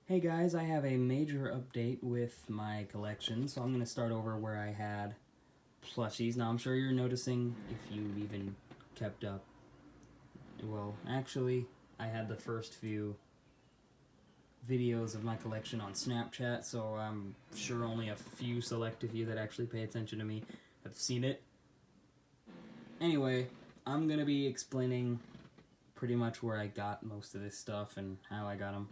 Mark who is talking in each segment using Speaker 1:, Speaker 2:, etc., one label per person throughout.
Speaker 1: Hey guys, I have a major update with my collection, so I'm going to start over where I had plushies. Now I'm sure you're noticing, if you even kept up, well, actually, I had the first few videos of my collection on Snapchat, so I'm sure only a few select of you that actually pay attention to me have seen it. Anyway, I'm going to be explaining pretty much where I got most of this stuff and how I got them.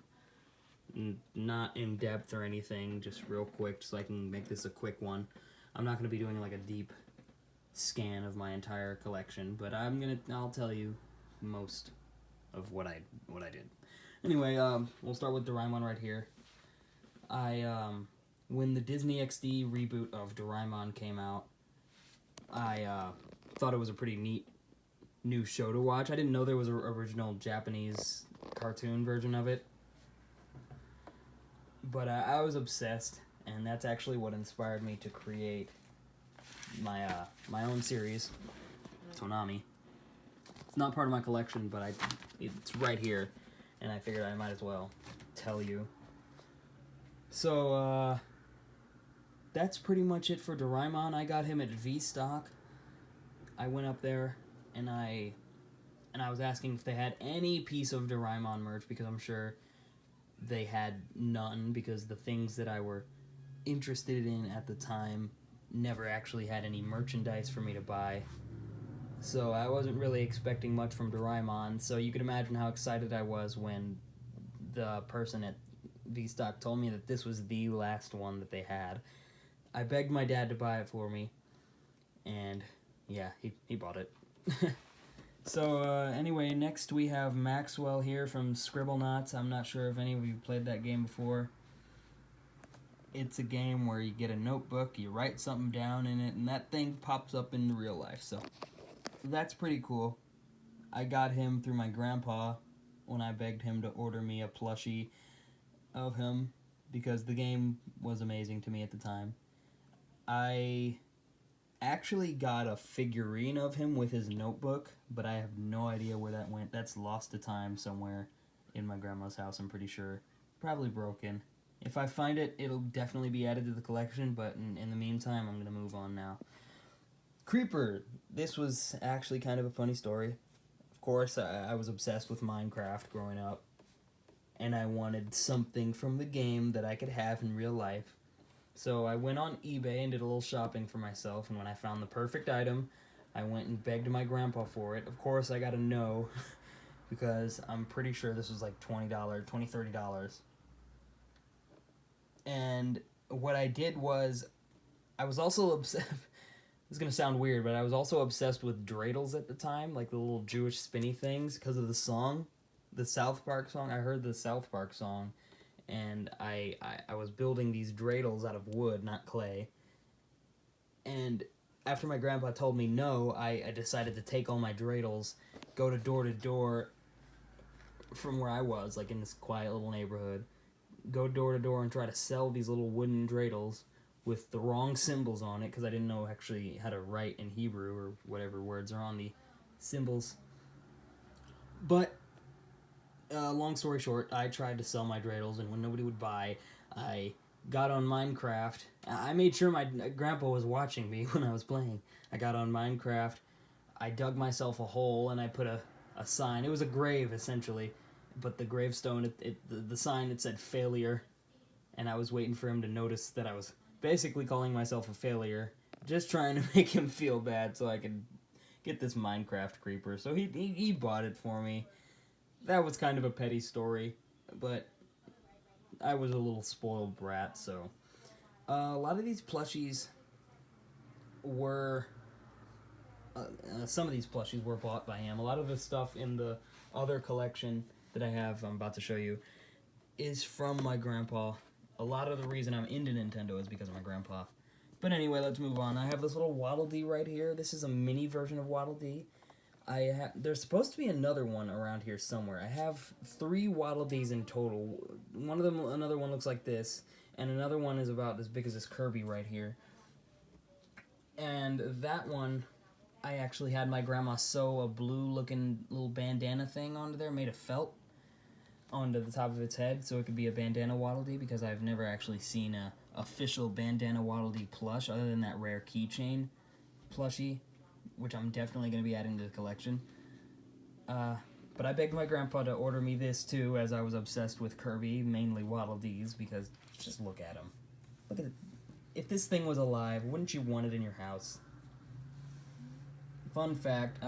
Speaker 1: Not in depth or anything, just real quick, so I can make this a quick one. I'm not going to be doing like a deep scan of my entire collection, but I'll tell you most of what I did. Anyway, we'll start with Doraemon right here. When the Disney XD reboot of Doraemon came out, I thought it was a pretty neat new show to watch. I didn't know there was an original Japanese cartoon version of it. But I was obsessed, and that's actually what inspired me to create my own series, Toonami. It's not part of my collection, but it's right here, and I figured I might as well tell you. So, that's pretty much it for Doraemon. I got him at V-Stock. I went up there, and I was asking if they had any piece of Doraemon merch, because I'm sure they had none, because the things that I were interested in at the time never actually had any merchandise for me to buy. So I wasn't really expecting much from Doraemon, so you could imagine how excited I was when the person at V-Stock told me that this was the last one that they had. I begged my dad to buy it for me, and yeah, he bought it. So, anyway, next we have Maxwell here from Scribblenauts. I'm not sure if any of you played that game before. It's a game where you get a notebook, you write something down in it, and that thing pops up in real life, so that's pretty cool. I got him through my grandpa when I begged him to order me a plushie of him, because the game was amazing to me at the time. I actually got a figurine of him with his notebook, but I have no idea where that went. That's lost to time somewhere in my grandma's house, I'm pretty sure. Probably broken. If I find it, it'll definitely be added to the collection, but in the meantime, I'm going to move on now. Creeper. This was actually kind of a funny story. Of course, I was obsessed with Minecraft growing up, and I wanted something from the game that I could have in real life. So I went on eBay and did a little shopping for myself, and when I found the perfect item, I went and begged my grandpa for it. Of course, I got a no, because I'm pretty sure this was like $20, $30. And what I did was, I was also obsessed, this is going to sound weird, but I was also obsessed with dreidels at the time, like the little Jewish spinny things, because of the song, the South Park song. I heard the South Park song, and I was building these dreidels out of wood, not clay. And after my grandpa told me no, I decided to take all my dreidels, go to door from where I was, like in this quiet little neighborhood, go door to door and try to sell these little wooden dreidels with the wrong symbols on it, because I didn't know actually how to write in Hebrew or whatever words are on the symbols. But long story short, I tried to sell my dreidels, and when nobody would buy, I got on Minecraft. I made sure my grandpa was watching me when I was playing. I got on Minecraft, I dug myself a hole, and I put a sign. It was a grave, essentially, but the gravestone, the sign, it said failure, and I was waiting for him to notice that I was basically calling myself a failure, just trying to make him feel bad so I could get this Minecraft creeper. So he bought it for me. That was kind of a petty story, but I was a little spoiled brat, so a lot of these plushies were some of these plushies were bought by him. A lot of the stuff in the other collection that I have, I'm about to show you, is from my grandpa. A lot of the reason I'm into Nintendo is because of my grandpa. But anyway, let's move on. I have this little Waddle Dee right here. This is a mini version of Waddle Dee. There's supposed to be another one around here somewhere. I have 3 Waddle Dees in total. One of them, another one looks like this, and another one is about as big as this Kirby right here. And that one, I actually had my grandma sew a blue-looking little bandana thing onto there, made of felt, onto the top of its head, so it could be a bandana Waddle Dee, because I've never actually seen a official bandana Waddle Dee plush other than that rare keychain plushie, which I'm definitely going to be adding to the collection. But I begged my grandpa to order me this too, as I was obsessed with Kirby, mainly Waddle Dees, because just look at him. Look at it. If this thing was alive, wouldn't you want it in your house? Fun fact,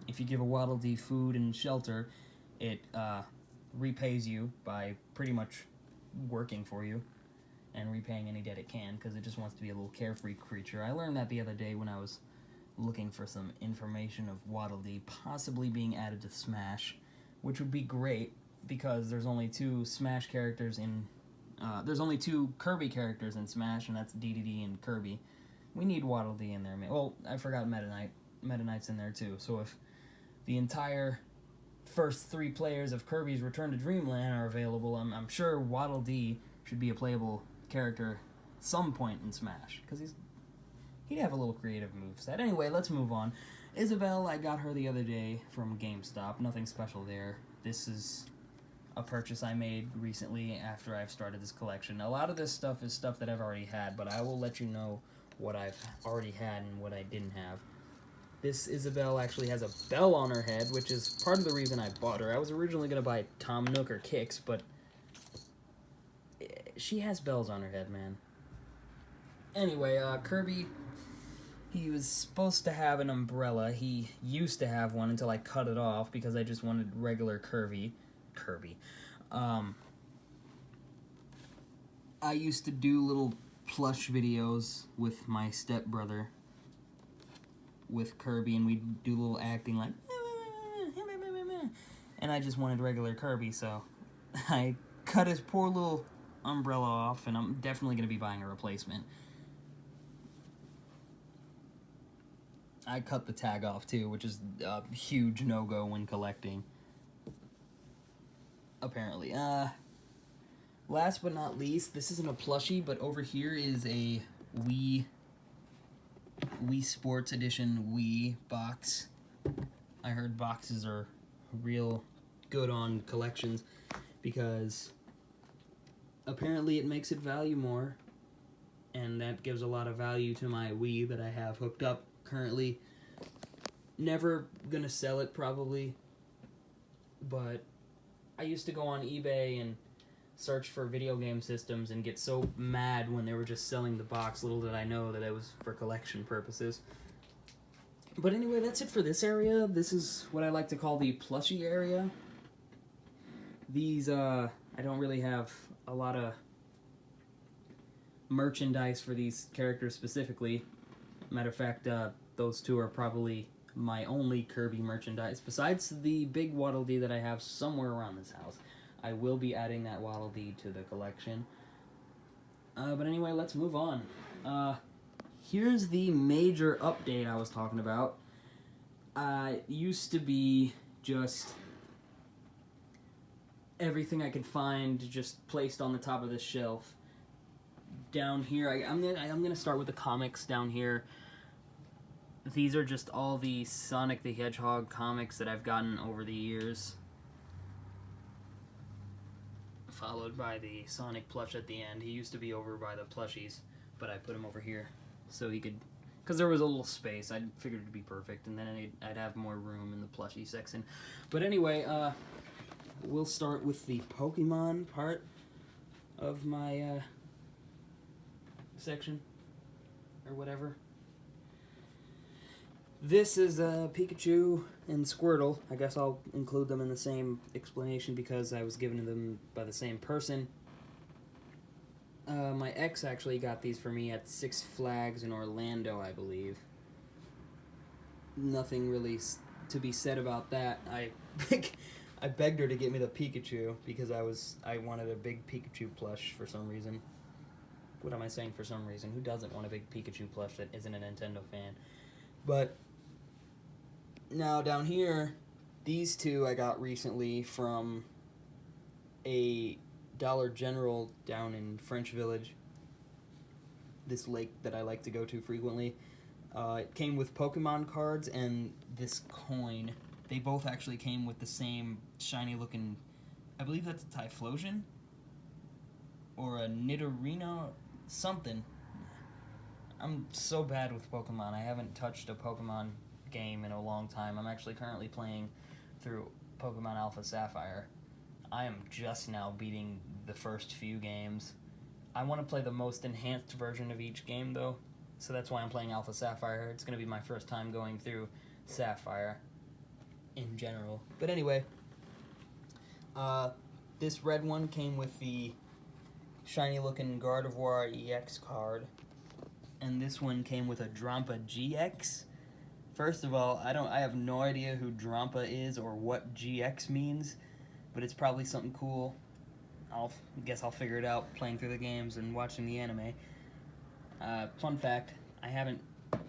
Speaker 1: if you give a Waddle Dee food and shelter, it repays you by pretty much working for you and repaying any debt it can, because it just wants to be a little carefree creature. I learned that the other day when I was looking for some information of Waddle Dee possibly being added to Smash, which would be great, because there's only two Smash characters in... there's only two Kirby characters in Smash, and that's DDD and Kirby. We need Waddle Dee in there, man. Well, I forgot Meta Knight. Meta Knight's in there too, so if the entire first 3 players of Kirby's Return to Dreamland are available, I'm sure Waddle Dee should be a playable character at some point in Smash, because he'd have a little creative moveset. Anyway, let's move on. Isabelle, I got her the other day from GameStop. Nothing special there. This is a purchase I made recently after I've started this collection. A lot of this stuff is stuff that I've already had, but I will let you know what I've already had and what I didn't have. This Isabelle actually has a bell on her head, which is part of the reason I bought her. I was originally going to buy Tom Nook or Kicks, but she has bells on her head, man. Anyway, Kirby, he was supposed to have an umbrella. He used to have one until I cut it off because I just wanted regular Kirby. I used to do little plush videos with my stepbrother with Kirby, and we'd do little acting like, and I just wanted regular Kirby, so I cut his poor little umbrella off, and I'm definitely going to be buying a replacement. I cut the tag off too, which is a huge no-go when collecting, apparently. Last but not least, this isn't a plushie, but over here is a Wii Sports Edition Wii box. I heard boxes are real good on collections because apparently it makes it value more, and that gives a lot of value to my Wii that I have hooked up currently. Never gonna sell it probably, but I used to go on eBay and search for video game systems and get so mad when they were just selling the box. Little did I know that it was for collection purposes. But anyway, that's it for this area. This is what I like to call the plushie area. These, I don't really have a lot of merchandise for these characters specifically. Matter of fact, those two are probably my only Kirby merchandise, besides the big Waddle Dee that I have somewhere around this house. I will be adding that Waddle Dee to the collection. But anyway, let's move on. Here's the major update I was talking about. It used to be just everything I could find just placed on the top of this shelf. Down here, I'm gonna start with the comics down here. These are just all the Sonic the Hedgehog comics that I've gotten over the years, followed by the Sonic plush at the end. He used to be over by the Plushies, but I put him over here so he could, because there was a little space. I figured it'd be perfect, and then I'd have more room in the plushie section. But anyway, we'll start with the Pokemon part of my section, or whatever. This is Pikachu and Squirtle. I guess I'll include them in the same explanation because I was given them by the same person. My ex actually got these for me at Six Flags in Orlando, I believe. Nothing really to be said about that. I begged her to get me the Pikachu because I wanted a big Pikachu plush for some reason. What am I saying for some reason? Who doesn't want a big Pikachu plush that isn't a Nintendo fan? But now down here, these two I got recently from a Dollar General down in French Village, this lake that I like to go to frequently. It came with Pokemon cards and this coin. They both actually came with the same shiny looking I believe that's a Typhlosion. Or a Nidorino, something. I'm so bad with Pokemon. I haven't touched a Pokemon game in a long time. I'm actually currently playing through Pokemon Alpha Sapphire. I am just now beating the first few games. I want to play the most enhanced version of each game, though, so that's why I'm playing Alpha Sapphire. It's going to be my first time going through Sapphire in general. But anyway, this red one came with the shiny-looking Gardevoir EX card, and this one came with a Drampa GX. First of all, I have no idea who Drampa is or what GX means, but it's probably something cool. Guess I'll figure it out playing through the games and watching the anime. Fun fact, I haven't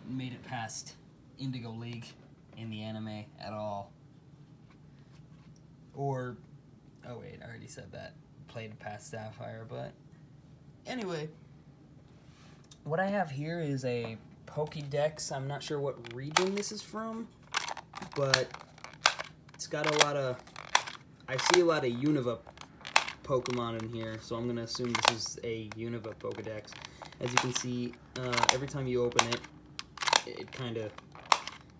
Speaker 1: made it past Indigo League in the anime at all. Or, oh wait, I already said that. Played past Sapphire, but anyway. What I have here is a Pokédex. I'm not sure what region this is from, but it's got a lot of, I see a lot of Unova Pokemon in here, so I'm going to assume this is a Unova Pokédex. As you can see, every time you open it, it kind of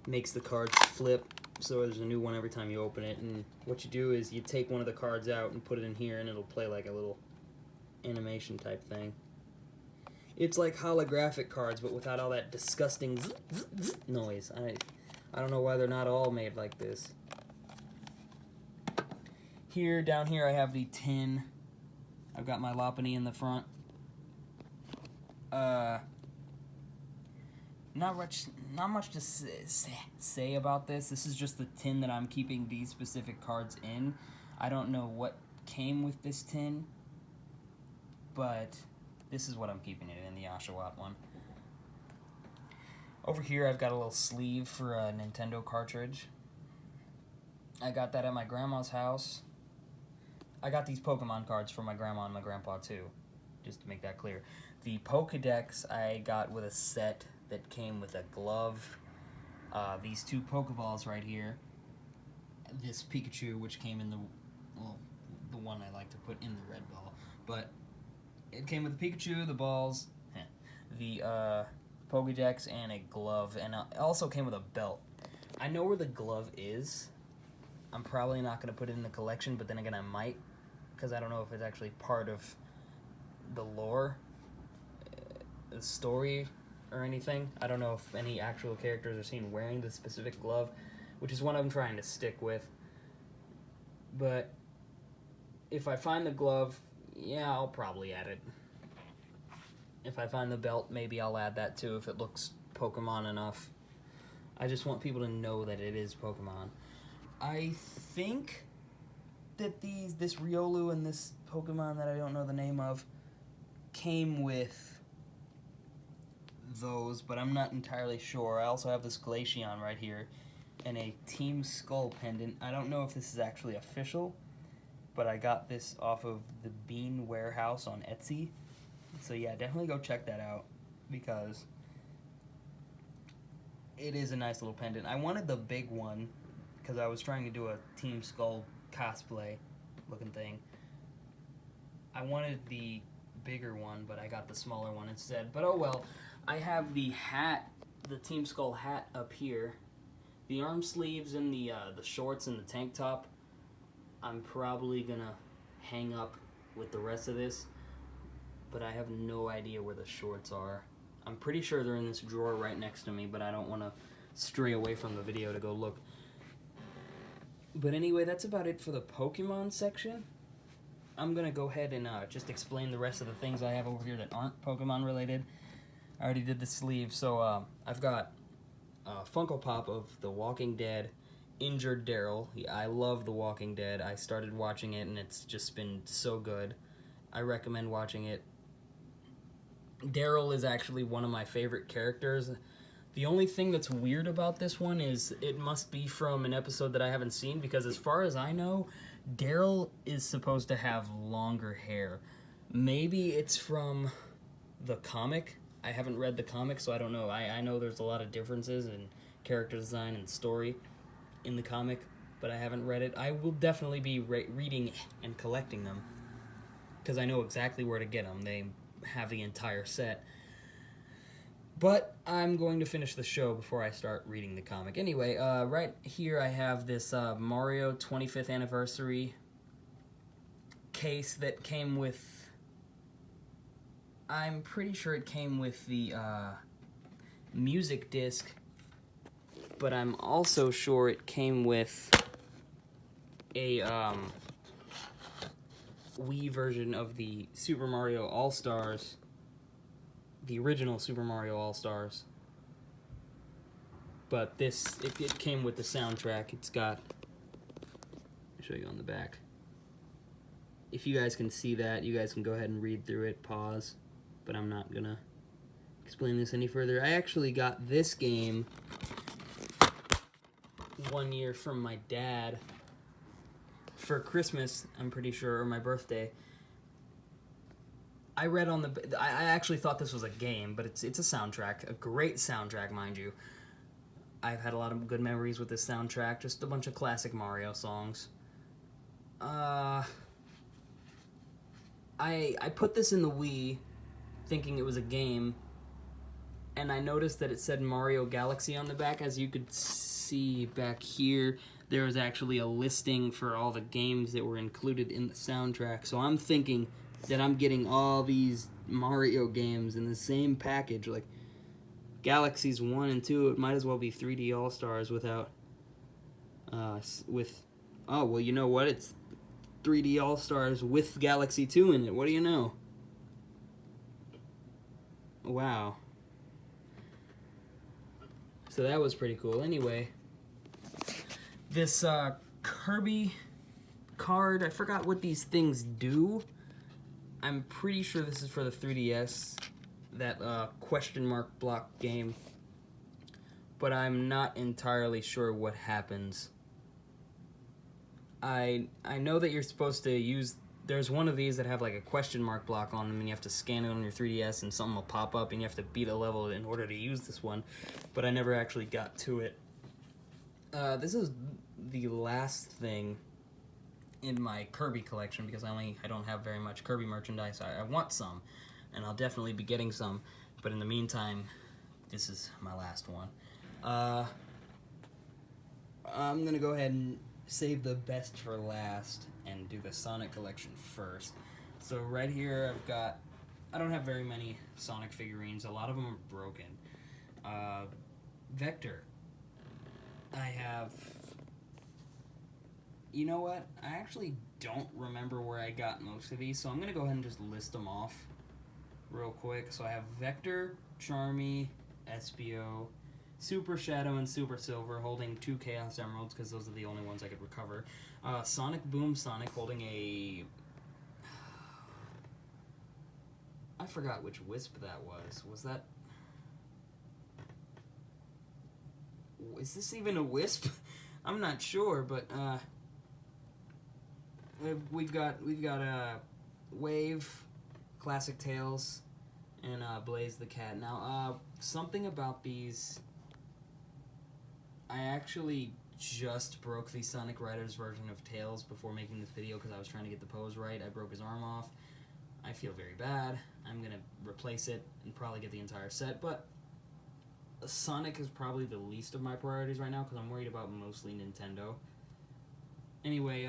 Speaker 1: makes the cards flip, so there's a new one every time you open it, and what you do is you take one of the cards out and put it in here, and it'll play like a little animation type thing. It's like holographic cards, but without all that disgusting zzz, zzz, zzz noise. I don't know why they're not all made like this. Down here, I have the tin. I've got my Lopunny in the front. Not much to say about this. This is just the tin that I'm keeping these specific cards in. I don't know what came with this tin, but this is what I'm keeping it in, the Oshawott one. Over here, I've got a little sleeve for a Nintendo cartridge. I got that at my grandma's house. I got these Pokemon cards from my grandma and my grandpa, too, just to make that clear. The Pokedex I got with a set that came with a glove, these two Pokeballs right here, this Pikachu, which came in the one I like to put in the red ball, but it came with the Pikachu, the balls, the Pokedex, and a glove, and it also came with a belt. I know where the glove is. I'm probably not going to put it in the collection, but then again I might, because I don't know if it's actually part of the lore, the story, or anything. I don't know if any actual characters are seen wearing the specific glove, which is what I'm trying to stick with. But if I find the glove, yeah, I'll probably add it. If I find the belt, maybe I'll add that too if it looks Pokemon enough. I just want people to know that it is Pokemon. I think that this Riolu and this Pokemon that I don't know the name of came with those, but I'm not entirely sure. I also have this Glaceon right here and a Team Skull pendant. I don't know if this is actually official, but I got this off of the Bean Warehouse on Etsy. So yeah, definitely go check that out because it is a nice little pendant. I wanted the big one because I was trying to do a Team Skull cosplay looking thing. I wanted the bigger one, but I got the smaller one instead. But oh well. I have the hat, the Team Skull hat up here. The arm sleeves and the shorts and the tank top, I'm probably gonna hang up with the rest of this, but I have no idea where the shorts are. I'm pretty sure they're in this drawer right next to me, but I don't want to stray away from the video to go look. But anyway, that's about it for the Pokemon section. I'm gonna go ahead and just explain the rest of the things I have over here that aren't Pokemon related. I already did the sleeve, so I've got Funko Pop of The Walking Dead, Injured Daryl. I love The Walking Dead. I started watching it, and it's just been so good. I recommend watching it. Daryl is actually one of my favorite characters. The only thing that's weird about this one is it must be from an episode that I haven't seen, because as far as I know, Daryl is supposed to have longer hair. Maybe it's from the comic. I haven't read the comic, so I don't know. I know there's a lot of differences in character design and story in the comic. but I haven't read it. I will definitely be reading and collecting them, because I know exactly where to get them. They have the entire set. But I'm going to finish the show before I start reading the comic. Anyway, right here I have this Mario 25th anniversary case that came with... I'm pretty sure it came with the music disc, but I'm also sure it came with a Wii version of the Super Mario All-Stars, the original Super Mario All-Stars. But this, it came with the soundtrack. It's got, I'll show you on the back. If you guys can see that, you guys can go ahead and read through it, pause, but I'm not gonna explain this any further. I actually got this game one year from my dad for Christmas, I'm pretty sure, or my birthday. I read on the... I actually thought this was a game, but it's a soundtrack. A great soundtrack, mind you. I've had a lot of good memories with this soundtrack. Just a bunch of classic Mario songs. I put this in the Wii thinking it was a game, and I noticed that it said Mario Galaxy on the back. As you could see back here, there was actually a listing for all the games that were included in the soundtrack. So I'm thinking that I'm getting all these Mario games in the same package, like Galaxies 1 and 2. It might as well be 3D All-Stars without, oh, well, you know what? It's 3D All-Stars with Galaxy 2 in it. What do you know? Wow. So that was pretty cool. Anyway, this Kirby card, I forgot what these things do. I'm pretty sure this is for the 3DS, that question mark block game, but I'm not entirely sure what happens. I know that you're supposed to use... There's one of these that have like a question mark block on them, and you have to scan it on your 3DS, and something will pop up, and you have to beat a level in order to use this one, but I never actually got to it. This is the last thing in my Kirby collection, because I don't have very much Kirby merchandise. I want some, and I'll definitely be getting some, but in the meantime, this is my last one. I'm gonna go ahead and save the best for last and do the Sonic collection first. So right here I've got, I don't have very many Sonic figurines. A lot of them are broken. Vector. I have... You know what? I actually don't remember where I got most of these, so I'm going to go ahead and just list them off real quick. So I have Vector, Charmy, Espio, Super Shadow, and Super Silver holding 2 Chaos Emeralds, because those are the only ones I could recover. Sonic Boom Sonic holding a... I forgot which Wisp that was. Was that... Is this even a Wisp? I'm not sure, but we've got Wave, Classic Tails, and Blaze the Cat. Now, something about these, I actually just broke the Sonic Riders version of Tails before making this video because I was trying to get the pose right. I broke his arm off. I feel very bad. I'm gonna replace it and probably get the entire set, but Sonic is probably the least of my priorities right now because I'm worried about mostly Nintendo. Anyway,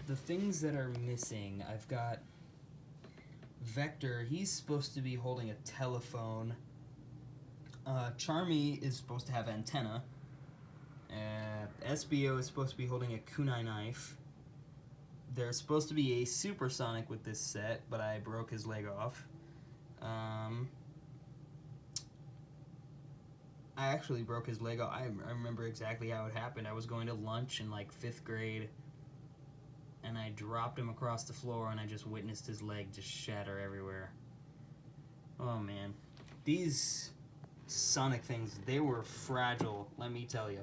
Speaker 1: the things that are missing, I've got Vector. He's supposed to be holding a telephone. Charmy is supposed to have antenna. Espio is supposed to be holding a kunai knife. There's supposed to be a Super Sonic with this set, but I broke his leg off. I actually broke his leg off. I remember exactly how it happened. I was going to lunch in like 5th grade, and I dropped him across the floor, and I just witnessed his leg just shatter everywhere. Oh man. These Sonic things, they were fragile, let me tell you.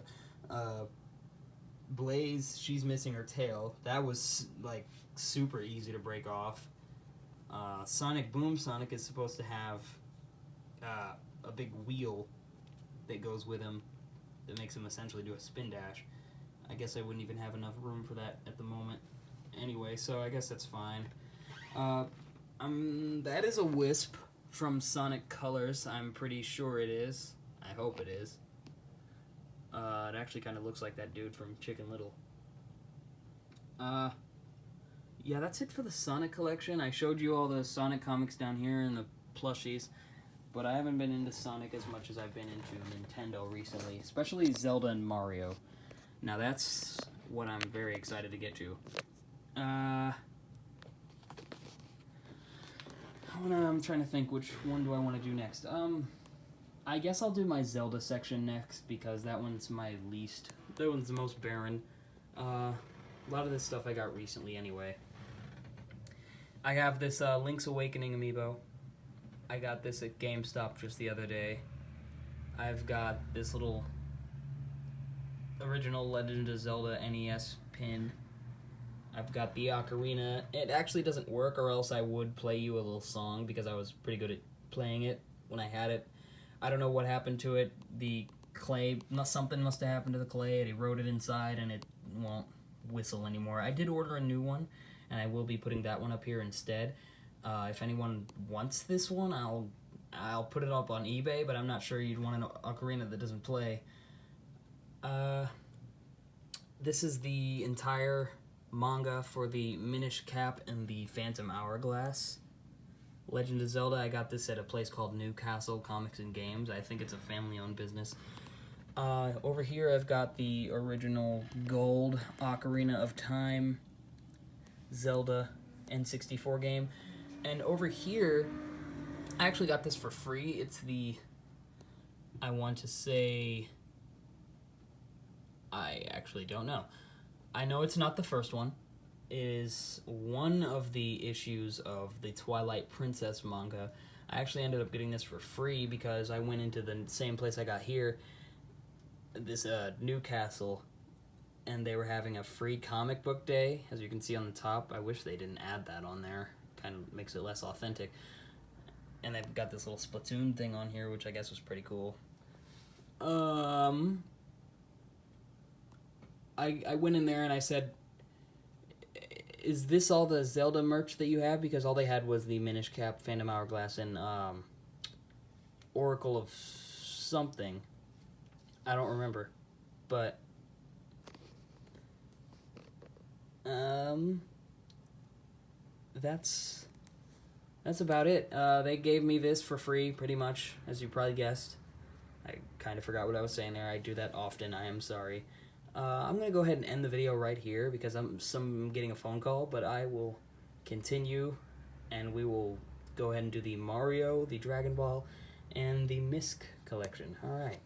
Speaker 1: Blaze, she's missing her tail. That was like super easy to break off. Sonic Boom Sonic is supposed to have a big wheel that goes with him that makes him essentially do a spin dash. I guess I wouldn't even have enough room for that at the moment. Anyway, so I guess that's fine. That is a Wisp from Sonic Colors. I'm pretty sure it is. I hope it is. It actually kind of looks like that dude from Chicken Little. Yeah, that's it for the Sonic collection. I showed you all the Sonic comics down here and the plushies, but I haven't been into Sonic as much as I've been into Nintendo recently, especially Zelda and Mario. Now that's what I'm very excited to get to. I'm trying to think which one do I want to do next. I guess I'll do my Zelda section next because that one's my least. That one's the most barren. A lot of this stuff I got recently anyway. I have this Link's Awakening amiibo. I got this at GameStop just the other day. I've got this little original Legend of Zelda NES pin. I've got the ocarina. It actually doesn't work, or else I would play you a little song because I was pretty good at playing it when I had it. I don't know what happened to it. The clay, something must have happened to the clay. It eroded inside and it won't whistle anymore. I did order a new one, and I will be putting that one up here instead. If anyone wants this one, I'll put it up on eBay, but I'm not sure you'd want an ocarina that doesn't play. This is the entire manga for the Minish Cap and the Phantom Hourglass. Legend of Zelda, I got this at a place called Newcastle Comics and Games. I think it's a family-owned business. Over here I've got the original gold Ocarina of Time Zelda N64 game. And over here, I actually got this for free. It's the, I want to say, I actually don't know. I know it's not the first one. It is one of the issues of the Twilight Princess manga. I actually ended up getting this for free because I went into the same place I got here, this Newcastle, and they were having a free comic book day, as you can see on the top. I wish they didn't add that on there. Kind of makes it less authentic. And they've got this little Splatoon thing on here, which I guess was pretty cool. I went in there and I said, is this all the Zelda merch that you have? Because all they had was the Minish Cap, Phantom Hourglass, and Oracle of something. I don't remember. But that's about it. They gave me this for free, pretty much, as you probably guessed. I kind of forgot what I was saying there. I do that often. I am sorry. I'm going to go ahead and end the video right here because I'm getting a phone call, but I will continue, and we will go ahead and do the Mario, the Dragon Ball, and the Misk collection. All right.